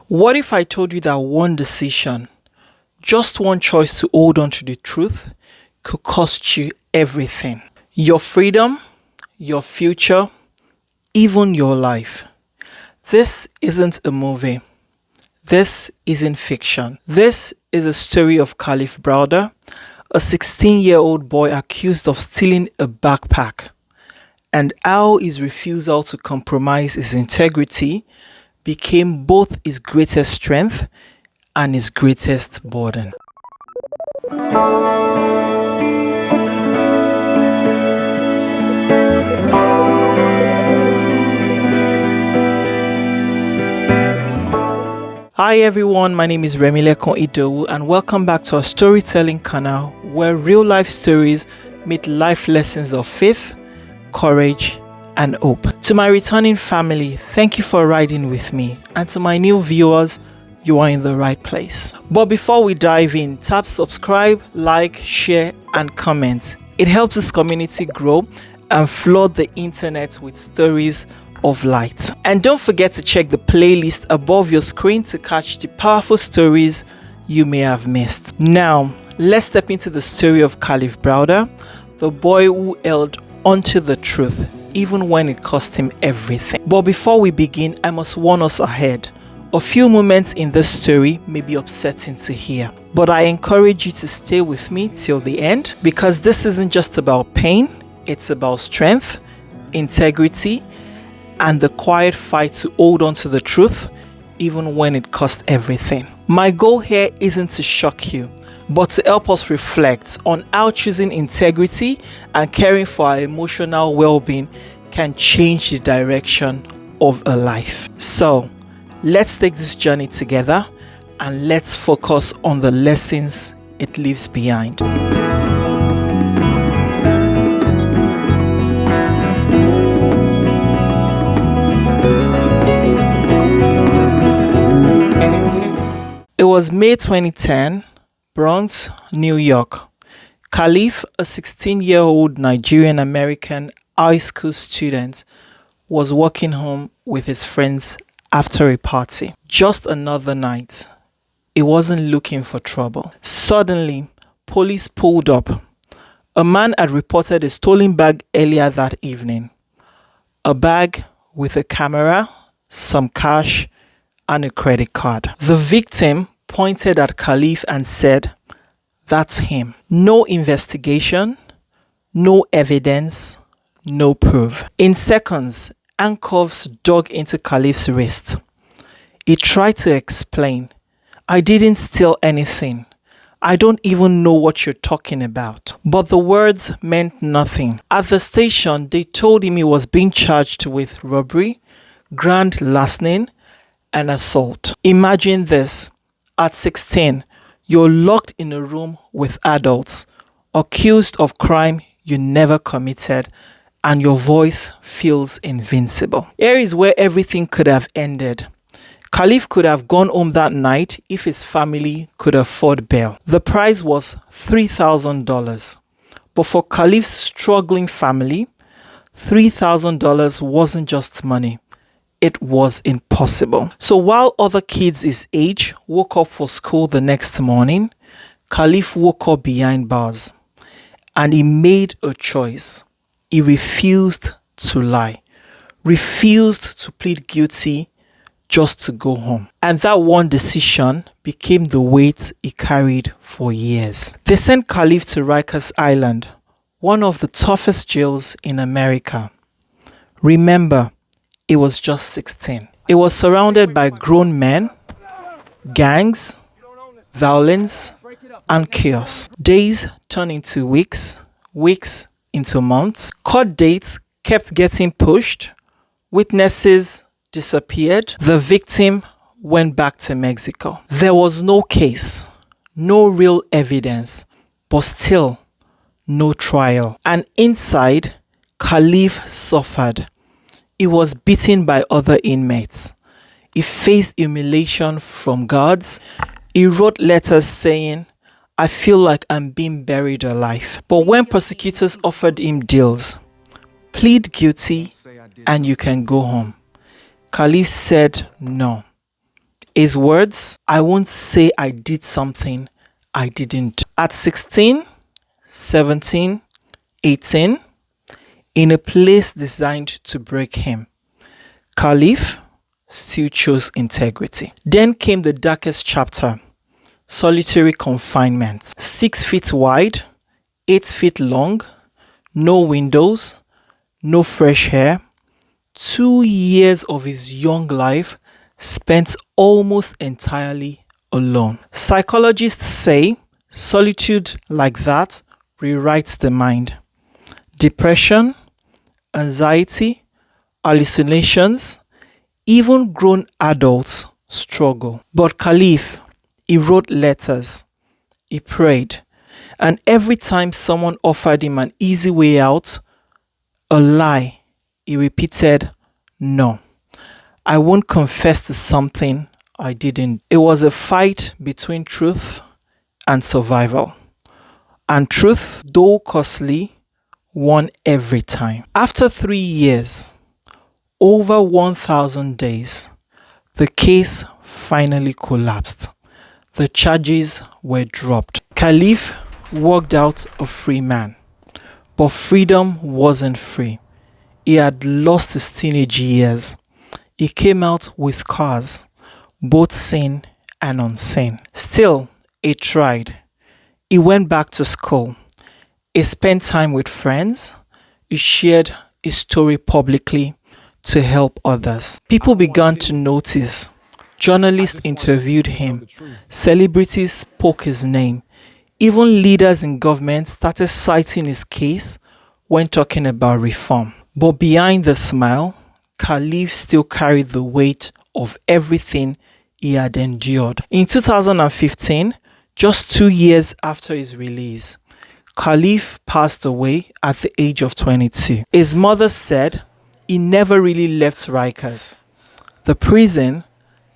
What if I told you that one decision, just one choice to hold on to the truth, could cost you everything? Your freedom, your future, even your life. This isn't a movie. This isn't fiction. This is a story of Kalief Browder, a 16-year-old boy accused of stealing a backpack, and how his refusal to compromise his integrity became both his greatest strength and his greatest burden. Hi everyone, my name is Remilekun Idowu and welcome back to our storytelling channel where real life stories meet life lessons of faith, courage and hope. To my returning family, thank you for riding with me, and to my new viewers, you are in the right place. But before we dive in, tap subscribe, like, share and comment. It helps this community grow and flood the internet with stories of light. And don't forget to check the playlist above your screen to catch the powerful stories you may have missed. Now, let's step into the story of Kalief Browder, the boy who held onto the truth even when it cost him everything. But before we begin, I must warn us ahead. A few moments in this story may be upsetting to hear, but I encourage you to stay with me till the end, because this isn't just about pain, it's about strength, integrity, and the quiet fight to hold on to the truth even when it costs everything. My goal here isn't to shock you, but to help us reflect on how choosing integrity and caring for our emotional well-being can change the direction of a life. So let's take this journey together and let's focus on the lessons it leaves behind. It was May 2010, Bronx, New York. Kalief, a 16-year-old Nigerian-American high school student, was walking home with his friends after a party. Just another night. He wasn't looking for trouble. Suddenly, police pulled up. A man had reported a stolen bag earlier that evening. A bag with a camera, some cash, and a credit card. The victim pointed at Kalief and said, "That's him." No investigation, no evidence, no proof. In seconds, handcuffs dug into Kalief's wrist. He tried to explain, "I didn't steal anything. I don't even know what you're talking about." But the words meant nothing. At the station, they told him he was being charged with robbery, grand larceny, and assault. Imagine this. At 16, you're locked in a room with adults, accused of crime you never committed, and your voice feels invincible. Here is where everything could have ended. Kalief could have gone home that night if his family could afford bail. The price was $3,000. But for Kalief's struggling family, $3,000 wasn't just money. It was impossible. So while other kids his age woke up for school the next morning, Kalief woke up behind bars. And he made a choice. He refused to lie, refused to plead guilty just to go home. And that one decision became the weight he carried for years. They sent Kalief to Rikers Island, one of the toughest jails in America. Remember, he was just 16. He was surrounded by grown men, gangs, violence, and chaos. Days turned into weeks, weeks into months. Court dates kept getting pushed. Witnesses disappeared. The victim went back to Mexico. There was no case, no real evidence, but still no trial. And inside, Kalief suffered. He was beaten by other inmates. He faced humiliation from guards. He wrote letters saying, "I feel like I'm being buried alive." But when prosecutors offered him deals, plead guilty and you can go home, Kalief said no. His words, I won't say I did something I didn't. At 16, 17, 18, in a place designed to break him, Kalief still chose integrity. Then came the darkest chapter, solitary confinement. 6 feet wide, 8 feet long, no windows, no fresh air. 2 years of his young life spent almost entirely alone. Psychologists say solitude like that rewrites the mind. Depression, anxiety, hallucinations, even grown adults struggle. But Kalief, he wrote letters, he prayed, and every time someone offered him an easy way out, a lie, he repeated, no, I won't confess to something I didn't. It was a fight between truth and survival. And truth, though costly, won every time. After 3 years, over 1,000 days, the case finally collapsed. The charges were dropped. Kalief walked out a free man. But freedom wasn't free. He had lost his teenage years. He came out with scars, both seen and unseen. Still, he tried. He went back to school. He spent time with friends. He shared his story publicly to help others. People began to notice. Journalists interviewed him. Celebrities spoke his name. Even leaders in government started citing his case when talking about reform. But behind the smile, Kalief still carried the weight of everything he had endured. In 2015, just 2 years after his release, Kalief passed away at the age of 22. His mother said he never really left Rikers. The prison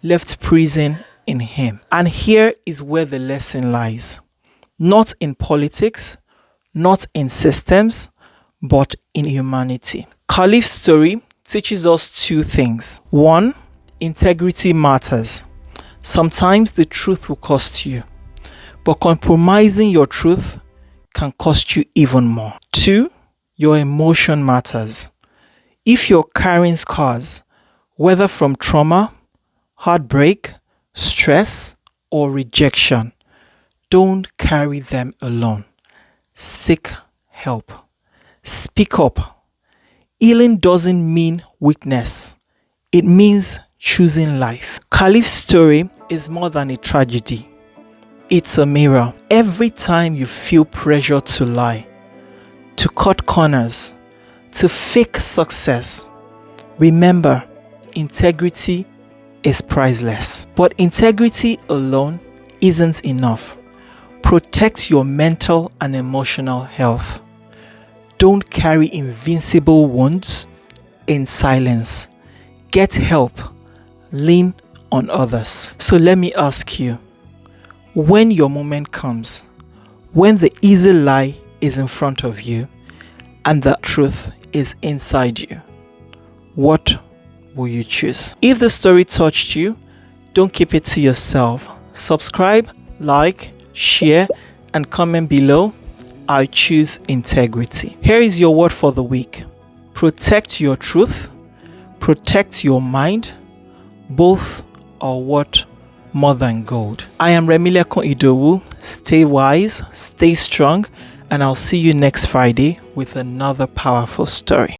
left prison in him. And here is where the lesson lies. Not in politics, not in systems, but in humanity. Kalief's story teaches us 2 things. 1, integrity matters. Sometimes the truth will cost you, but compromising your truth can cost you even more. 2, your emotion matters. If you're carrying scars, whether from trauma, heartbreak, stress, or rejection, don't carry them alone. Seek help. Speak up. Healing doesn't mean weakness. It means choosing life. Kalief's story is more than a tragedy. It's a mirror. Every time you feel pressure to lie, to cut corners, to fake success, remember, integrity is priceless. But integrity alone isn't enough. Protect your mental and emotional health. Don't carry invincible wounds in silence. Get help. Lean on others. So let me ask you, when your moment comes, when the easy lie is in front of you and the truth is inside you, what will you choose? If the story touched you, don't keep it to yourself. Subscribe, like, share, and comment below. I choose integrity. Here is your word for the week. Protect your truth. Protect your mind. Both are worth more than gold. I am Remilekun Idowu. Stay wise, stay strong, and I'll see you next Friday with another powerful story.